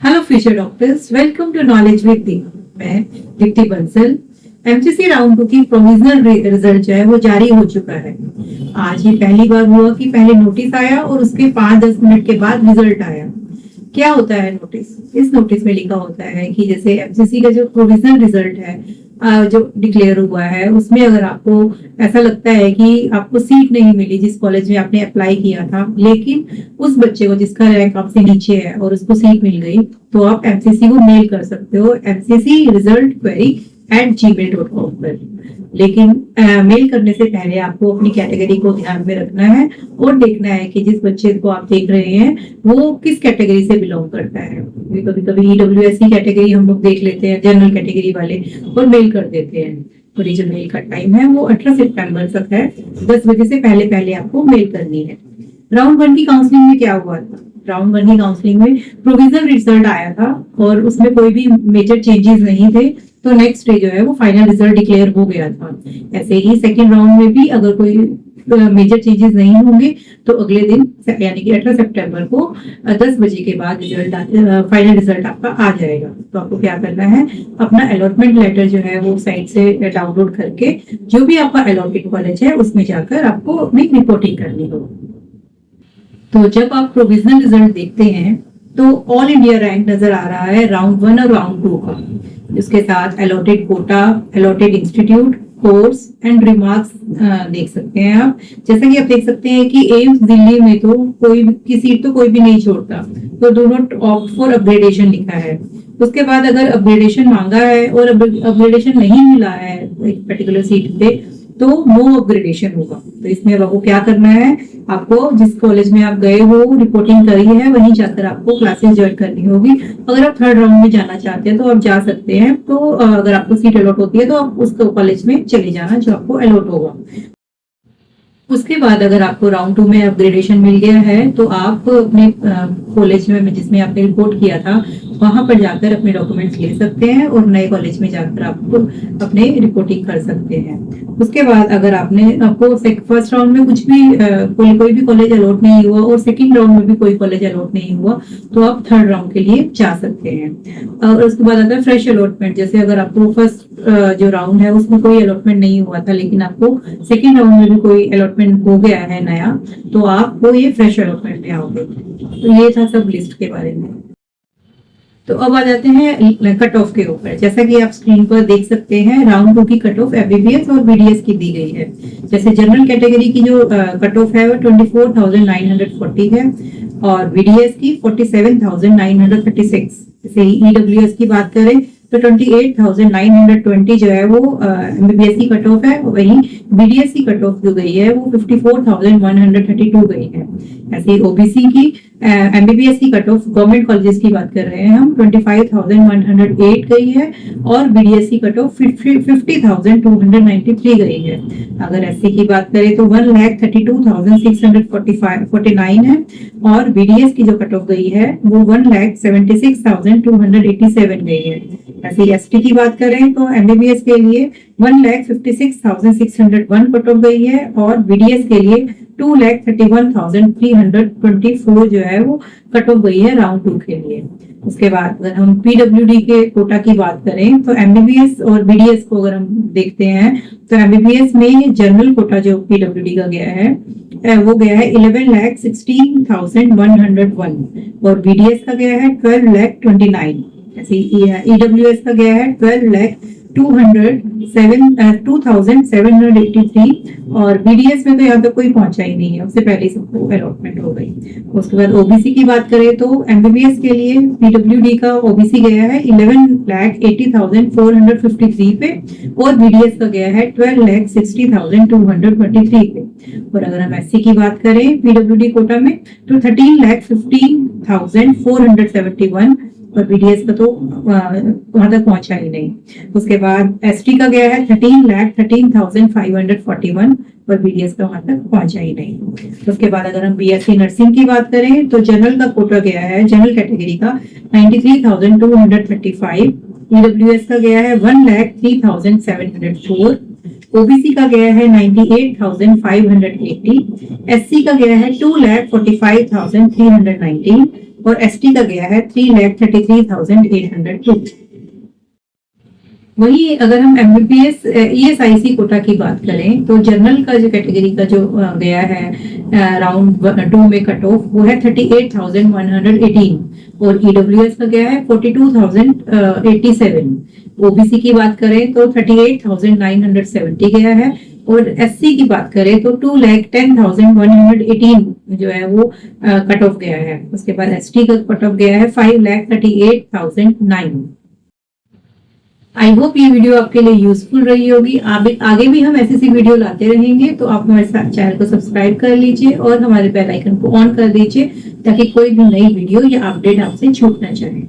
Hello future doctors, welcome to knowledge with Deep. मैं Deepti Bansal. MCC round 2 की provisional result जो है वो जारी हो चुका है। आज ये पहली बार हुआ कि पहले नोटिस आया और उसके 5-10 मिनट के बाद रिजल्ट आया। क्या होता है नोटिस? इस नोटिस में लिखा होता है कि जैसे एमसीसी का जो प्रोविजनल रिजल्ट है जो डिक्लेयर हुआ है, उसमें अगर आपको ऐसा लगता है कि आपको सीट नहीं मिली जिस कॉलेज में आपने अप्लाई किया था, लेकिन उस बच्चे को जिसका रैंक आपसे नीचे है और उसको सीट मिल गई, तो आप एमसीसी को मेल कर सकते हो mccrisultquery@gmail.com पर। लेकिन मेल करने से पहले आपको अपनी कैटेगरी को ध्यान में रखना है और देखना है कि जिस बच्चे को आप देख रहे हैं वो किस कैटेगरी से बिलोंग करता है। कभी कभी ईडब्ल्यूएस की कैटेगरी हम लोग देख लेते हैं, जनरल कैटेगरी वाले, और मेल कर देते हैं। और ये जो मेल का टाइम है वो 18 सितंबर तक है। 10 बजे से पहले पहले आपको मेल करनी है। राउंड 1 की काउंसलिंग में क्या हुआ था? राउंड 1 की काउंसलिंग में प्रोविजनल रिजल्ट आया था और उसमें कोई भी मेजर चेंजेस नहीं थे, तो नेक्स्ट डे जो है वो फाइनल रिजल्ट डिक्लेयर हो गया था। ऐसे ही सेकेंड राउंड में भी अगर कोई मेजर चेंजेस नहीं होंगे तो अगले दिन यानी कि 18 सितंबर को 10 बजे के बाद फाइनल रिजल्ट आपका आ जाएगा। तो आपको क्या करना है, अपना अलॉटमेंट लेटर जो है वो साइट से डाउनलोड करके जो भी आपका अलॉटेड कॉलेज है उसमें जाकर आपको अपनी रिपोर्टिंग करनी होगी। तो जब आप प्रोविजनल रिजल्ट देखते हैं तो ऑल इंडिया रैंक नजर आ रहा है राउंड 1 और राउंड 2 का। इसके साथ allotted quota, allotted institute, course and remarks देख सकते हैं आप। जैसा कि आप देख सकते हैं कि एम्स दिल्ली में तो कोई की सीट तो कोई भी नहीं छोड़ता, तो do not opt for upgradation लिखा है। उसके बाद अगर अपग्रेडेशन मांगा है और अपग्रेडेशन नहीं मिला है एक पर्टिकुलर सीट पे, तो नो अपग्रेडेशन होगा। तो इसमें अब आपको क्या करना है, आपको जिस कॉलेज में आप गए हो, रिपोर्टिंग करी है, वहीं जाकर आपको क्लासेस ज्वाइन करनी होगी। अगर आप थर्ड राउंड में जाना चाहते हैं तो आप जा सकते हैं। तो अगर आपको सीट अलॉट होती है तो आप उस कॉलेज में चले जाना जो आपको अलॉट होगा। उसके बाद अगर आपको राउंड 2 में अपग्रेडेशन मिल गया है तो आप अपने कॉलेज में जिसमें आपने रिपोर्ट किया था वहां पर जाकर अपने डॉक्यूमेंट्स ले सकते हैं और नए कॉलेज में जाकर आपको अपने रिपोर्टिंग कर सकते हैं। उसके बाद अगर आपको फर्स्ट राउंड में कुछ भी कोई भी कॉलेज अलॉट नहीं हुआ और सेकंड राउंड में भी कोई कॉलेज अलॉट नहीं हुआ, तो आप थर्ड राउंड के लिए जा सकते हैं। और उसके बाद आता है फ्रेश अलॉटमेंट। जैसे अगर आपको फर्स्ट जो राउंड है उसमें कोई अलॉटमेंट नहीं हुआ था, लेकिन आपको सेकेंड राउंड में भी कोई अलॉटमेंट हो गया है नया, तो आपको ये फ्रेश अलॉटमेंट में आओगे। तो ये था सब लिस्ट के बारे में। तो अब आ जाते हैं कट ऑफ के ऊपर। जैसा कि आप स्क्रीन पर देख सकते हैं, राउंड 2 की कट ऑफ एमबीबीएस और बीडीएस की दी गई है। जैसे जनरल कैटेगरी की जो कट ऑफ है वो 24,940 है और बीडीएस की 47,936। जैसे ईडब्ल्यूएस की बात करें तो 28,920 जो है वो एमबीबीएस की कट ऑफ है। वहीं बीडीएस की कट ऑफ जो गई है वो 54,132 गई है। ऐसे ही ओबीसी की एमबीबीएस की कट ऑफ गवर्नमेंट कॉलेजेस की बात कर रहे हैं हम, 25,108 गई है और बीडीएस की कट ऑफ 50,293 गई है। अगर एससी की बात करें तो 1,32,649 है और बीडीएस की जो कट ऑफ गई है वो 1,76,287 गई है। ऐसे ही एसटी की बात करें तो एमबीबीएस के लिए 1,56,601 कट ऑफ गई है और बीडीएस के लिए 2,31,324 जो है वो कट ऑफ गई है राउंड 2 के लिए। उसके बाद अगर हम पीडब्ल्यूडी के कोटा की बात करें तो एमबीबीएस और बीडीएस को अगर हम देखते हैं तो एमबीबीएस में जनरल कोटा जो पीडब्ल्यूडी का गया है वो गया है 11,16,101 और बीडीएस का गया है 12,29,000। ऐसे ईडब्ल्यूएस का गया है 12,2,783 और बीडीएस में तो यहाँ तक कोई पहुंचा ही नहीं है, उससे पहले ही सबको अलॉटमेंट हो गई। उसके बाद ओबीसी की बात करें तो एमबीबीएस के लिए पीडब्ल्यूडी का ओबीसी गया है 11,80,453 पे और बीडीएस का गया है 12,60,223 पे। और अगर हम एससी की बात करें पीडब्ल्यूडी कोटा में तो 13,15,471 और बीडीएस का तो वहां तक पहुंचा ही नहीं। उसके बाद एसटी का गया है 13,13,541 और बीडीएस का वहां तक पहुंचा ही नहीं। उसके बाद अगर हम बीएससी नर्सिंग की बात करें तो जनरल का कोटा गया है जनरल कैटेगरी का 93,235, ईडब्ल्यूएस का गया है 1,03,704, ओबीसी का गया है 98,580, एससी का गया है 2,45,319 और एसटी का गया है 3,33,802। वही अगर हम एमबीबीएस ईएसआईसी कोटा की बात करें तो जनरल का जो कैटेगरी का जो गया है राउंड 2 में कट ऑफ वो है 38,118 और ईडब्ल्यूएस का गया है 42,087। ओबीसी की बात करें तो 38,970 गया है और एससी की बात करें तो 2,10,118 जो है वो कट ऑफ गया है। उसके बाद एसटी का कट ऑफ गया है 5,38,009। आई होप ये वीडियो आपके लिए यूजफुल रही होगी। आगे भी हम ऐसी वीडियो लाते रहेंगे, तो आप हमारे साथ चैनल को सब्सक्राइब कर लीजिए और हमारे बेल आइकन को ऑन कर दीजिए ताकि कोई भी नई वीडियो या अपडेट आपसे छूट ना जाए।